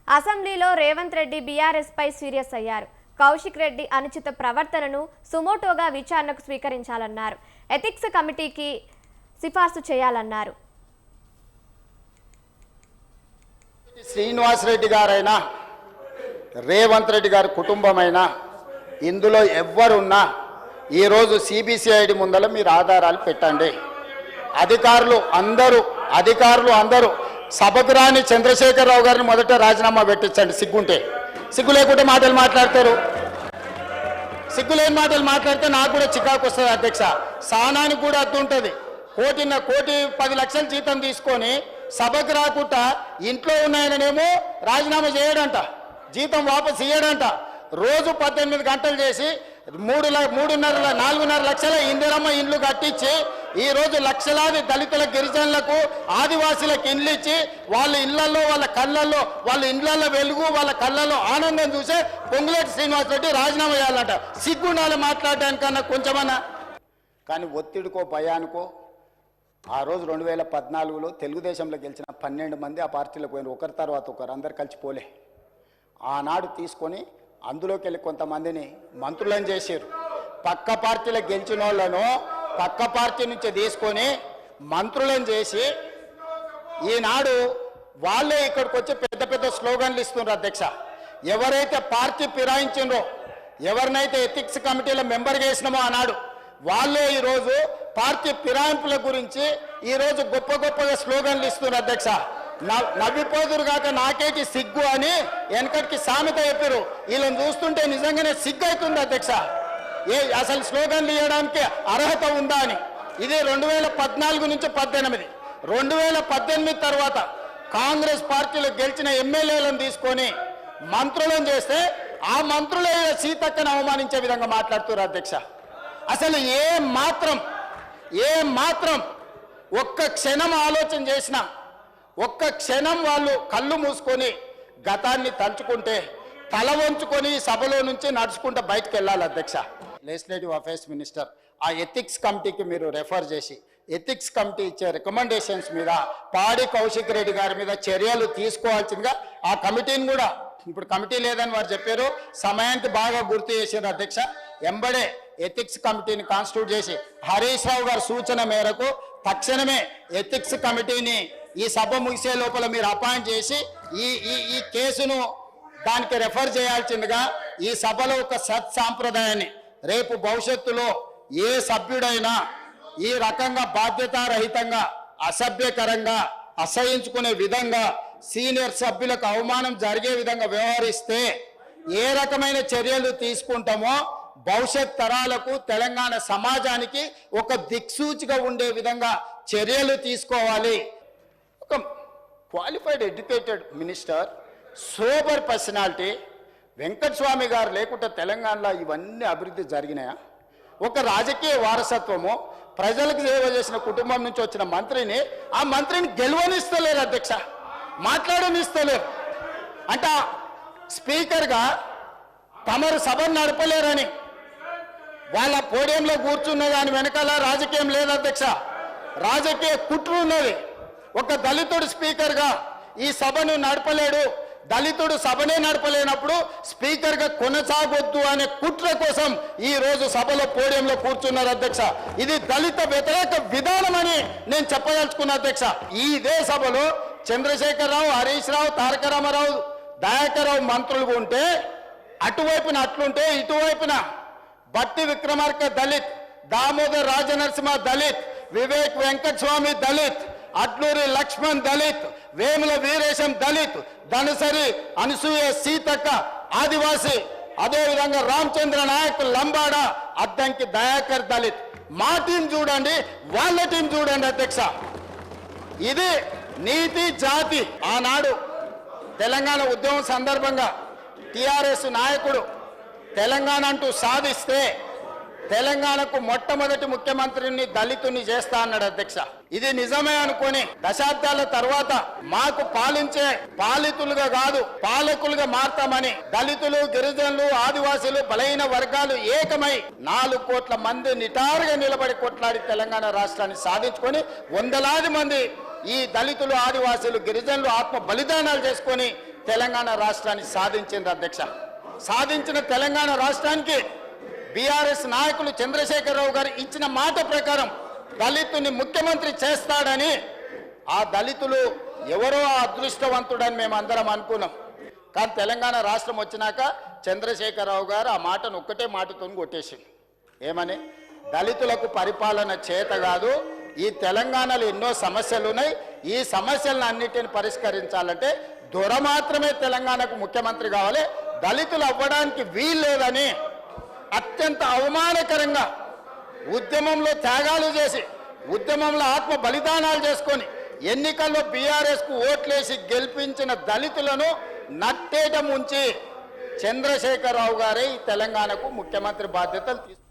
అసెంబ్లీలో రేవంత్ రెడ్డి బీఆర్ఎస్ పై సీరియస్ అయ్యారు. కౌశిక్ రెడ్డి అనుచిత ప్రవర్తనను సుమోటోగా విచారణకు స్వీకరించాలన్నారు. ఎథిక్స్ కమిటీకి సిఫార్సు చేయాలన్నారు. శ్రీనివాస్ రెడ్డి గారైనా రేవంత్ రెడ్డి గారి కుటుంబమైనా ఇందులో ఎవ్వరున్నా ఈరోజు సిబిసిఐడి ముందర మీరు ఆధారాలు పెట్టండి. అధికారులు అందరూ సభకు రాని చంద్రశేఖరరావు గారిని మొదట రాజీనామా పెట్టించండి. సిగ్గు లేకుంటే మాటలు మాట్లాడతారు. సిగ్గులేని మాటలు మాట్లాడితే నాకు కూడా చికాకు వస్తుంది అధ్యక్ష. సహనానికి కూడా అర్థం ఉంటుంది. కోటి 10 లక్షల జీతం తీసుకొని సభకు రాకుండా ఇంట్లో ఉన్నాయననేమో రాజీనామా చేయడంట, జీతం వాపసు ఇయ్యడంట. రోజు 18 గంటలు చేసి 4.5 లక్షల ఇందిరమ్మ ఇండ్లు కట్టించి ఈరోజు లక్షలాది దళితుల గిరిజనులకు ఆదివాసీలకు ఇండ్లు ఇచ్చి వాళ్ళ ఇళ్లలో వాళ్ళ ఇండ్లలో వెలుగు వాళ్ళ కళ్ళల్లో ఆనందం చూసే పొంగులేటి శ్రీనివాస్ రెడ్డి రాజీనామా చేయాలంట. సిగ్గుండాలి మాట్లాడడానికన్నా కొంచెమన్నా. కానీ ఒత్తిడికో భయానికో ఆ రోజు 2014లో తెలుగుదేశంలో గెలిచిన 12 మంది ఆ పార్టీలకు పోయిన ఒకరి తర్వాత ఒకరు, అందరు కలిసిపోలే. ఆనాడు తీసుకొని అందులోకి వెళ్ళి కొంతమందిని మంత్రులను చేశారు. పక్క పార్టీలో గెలిచిన వాళ్ళను పక్క పార్టీ నుంచి తీసుకొని మంత్రులను చేసి ఈనాడు వాళ్ళే ఇక్కడికి వచ్చి పెద్ద స్లోగన్లు ఇస్తున్నారు అధ్యక్ష. ఎవరైతే పార్టీ ఫిరాయించిండ్రో, ఎవరినైతే ఎథిక్స్ కమిటీలో మెంబర్ చేసినామో ఆనాడు వాళ్ళే ఈరోజు పార్టీ ఫిరాయింపుల గురించి ఈరోజు గొప్పగా స్లోగన్లు ఇస్తున్నారు అధ్యక్ష. నవ్విపోదురు కాక నాకేకి సిగ్గు అని వెనకటికి సామెత చెప్పారు. వీళ్ళని చూస్తుంటే నిజంగానే సిగ్గు అవుతుంది అధ్యక్ష. అసలు స్లోగన్లు ఇవ్వడానికి అర్హత ఉందా అని. ఇది 2014 నుంచి 18. 2018 తర్వాత కాంగ్రెస్ పార్టీలో గెలిచిన ఎమ్మెల్యేలను తీసుకొని మంత్రులను చేస్తే ఆ మంత్రులే సీతక్కను అవమానించే విధంగా మాట్లాడుతున్నారు అధ్యక్ష. అసలు ఏ మాత్రం ఒక్క క్షణం ఆలోచన చేసినా, ఒక్క క్షణం వాళ్ళు కళ్ళు మూసుకొని గతాన్ని తలుచుకుంటే తల వంచుకొని సభలో నుంచి నడుచుకుంటూ బయటకు వెళ్ళాలి అధ్యక్ష. లెజిస్లేటివ్ అఫైర్స్ మినిస్టర్ ఆ ఎథిక్స్ కమిటీకి మీరు రెఫర్ చేసి ఎథిక్స్ కమిటీ ఇచ్చే రికమెండేషన్స్ మీద పాడి కౌశిక్ రెడ్డి గారి మీద చర్యలు తీసుకోవాల్సిందిగా ఆ కమిటీని కూడా, ఇప్పుడు కమిటీ లేదని వారు చెప్పారు, సమయానికి బాగా గుర్తు చేశారు అధ్యక్ష. ఎంబడే ఎథిక్స్ కమిటీని కాన్స్టిట్యూట్ చేసి హరీష్ రావు గారి సూచన మేరకు తక్షణమే ఎథిక్స్ కమిటీని ఈ సభ ముగిసే లోపల మీరు అపాయింట్ చేసి ఈ కేసును దానికి రెఫర్ చేయాల్సిందిగా ఈ సభలో ఒక సత్సాంప్రదాయాన్ని రేపు భవిష్యత్తులో ఏ సభ్యుడైనా ఈ రకంగా బాధ్యతారహితంగా అసభ్యకరంగా అసహించుకునే విధంగా సీనియర్ సభ్యులకు అవమానం జరిగే విధంగా వ్యవహరిస్తే ఏ రకమైన చర్యలు తీసుకుంటామో భవిష్యత్ తరాలకు తెలంగాణ సమాజానికి ఒక దిక్సూచిగా ఉండే విధంగా చర్యలు తీసుకోవాలి. ఒక qualified educated minister, sober personality Venkataswamy గారు లేకుంటే తెలంగాణలో ఇవన్నీ అభివృద్ధి జరిగినాయా? ఒక రాజకీయ వారసత్వము, ప్రజలకు సేవ చేసిన కుటుంబం నుంచి వచ్చిన మంత్రిని ఆ మంత్రిని గెలవనిస్తలేరు అధ్యక్ష, మాట్లాడనిస్తలేరు. అంటే స్పీకర్గా తమరు సభను నడపలేరని వాళ్ళ పోడియంలో కూర్చున్న దాని వెనకాల రాజకీయం లేదు అధ్యక్ష, రాజకీయ కుట్ర ఉన్నది. ఒక దళితుడు స్పీకర్గా ఈ సభను నడపలేడు, దళితుడు సభనే నడపలేనప్పుడు స్పీకర్గా కొనసాగొద్దు అనే కుట్ర కోసం ఈ రోజు సభలో పోడియంలో కూర్చున్నారు అధ్యక్ష. ఇది దళిత వ్యతిరేక విధానం అని నేను చెప్పదలుచుకున్నా అధ్యక్ష. ఇదే సభలో చంద్రశేఖరరావు, హరీష్ రావు, తారక రామారావు, దయాకర్ రావు మంత్రులుగా ఉంటే అటువైపున అట్లుంటే ఇటువైపున బట్టి విక్రమార్క దళిత్, దామోదర్ రాజనరసింహ దళిత్, వివేక్ వెంకటస్వామి దళిత్, అడ్లూరి లక్ష్మణ్ దళిత్, వేముల వీరేశం దళిత్, ధనసరి అనసూయ సీతక్క ఆదివాసి, అదేవిధంగా రామచంద్ర నాయక్ లంబాడ, అద్దంకి దయాకర్ దళిత్. మా టీం చూడండి, వాళ్ళ టీం చూడండి అధ్యక్ష. ఇది నీతి జాతి. ఆనాడు తెలంగాణ ఉద్యమం సందర్భంగా టిఆర్ఎస్ నాయకుడు తెలంగాణ అంటూ సాధిస్తే తెలంగాణకు మొట్టమొదటి ముఖ్యమంత్రిని దళితుని చేస్తా అన్నాడు అధ్యక్ష. ఇది నిజమే అనుకొని దశాబ్దాల తర్వాత మాకు పాలించే పాలితులుగా కాదు పాలకులుగా మారతామని దళితులు, గిరిజనులు, ఆదివాసీలు, బలహీన వర్గాలు ఏకమై 4 కోట్ల మంది నిటారుగా నిలబడి కొట్లాడి తెలంగాణ రాష్ట్రాన్ని సాధించుకొని వందలాది మంది ఈ దళితులు, ఆదివాసీలు, గిరిజనులు ఆత్మ బలిదానాలు చేసుకొని తెలంగాణ రాష్ట్రాన్ని సాధించింది అధ్యక్ష. సాధించిన తెలంగాణ రాష్ట్రానికి బీఆర్ఎస్ నాయకులు చంద్రశేఖరరావు గారు ఇచ్చిన మాట ప్రకారం దళితుని ముఖ్యమంత్రి చేస్తాడని, ఆ దళితులు ఎవరో ఆ అదృష్టవంతుడని మేము అందరం అనుకున్నాం. కానీ తెలంగాణ రాష్ట్రం వచ్చినాక చంద్రశేఖరరావు గారు ఆ మాటను ఒక్కటే మాటతో కొట్టేసింది. ఏమని? దళితులకు పరిపాలన చేత కాదు, ఈ తెలంగాణలో ఎన్నో సమస్యలు ఉన్నాయి, ఈ సమస్యలను అన్నిటిని పరిష్కరించాలంటే దొర మాత్రమే తెలంగాణకు ముఖ్యమంత్రి కావాలి, దళితులు అవ్వడానికి వీల్లేదని అత్యంత అవమానకరంగా ఉద్యమంలో త్యాగాలు చేసి, ఉద్యమంలో ఆత్మ బలిదానాలు చేసుకొని ఎన్నికల్లో బీఆర్ఎస్కు ఓట్లేసి గెలిపించిన దళితులను నట్టేట ముంచి చంద్రశేఖరరావు గారే ఈ తెలంగాణకు ముఖ్యమంత్రి బాధ్యతలు తీసుకున్నారు.